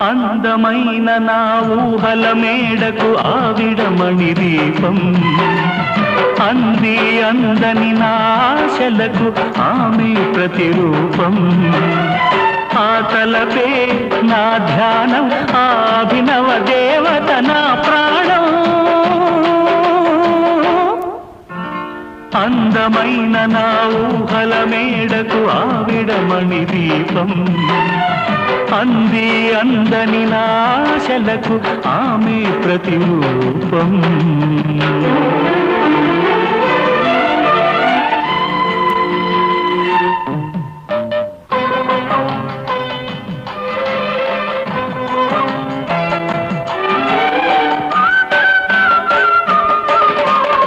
అందమైన నా ఊహల మేడకు ఆవిడమణి దీపం అంది అందని నా ఆశలకు ఆమె ప్రతిరూపం ఆ తలపే నా ధ్యానం ఆ అభినవ దేవత నా ప్రాణం అందమైన నా ఊహల మేడకు ఆవిడమణి దీపం అంది అందని నాశలకు ఆమె ప్రతిరూపం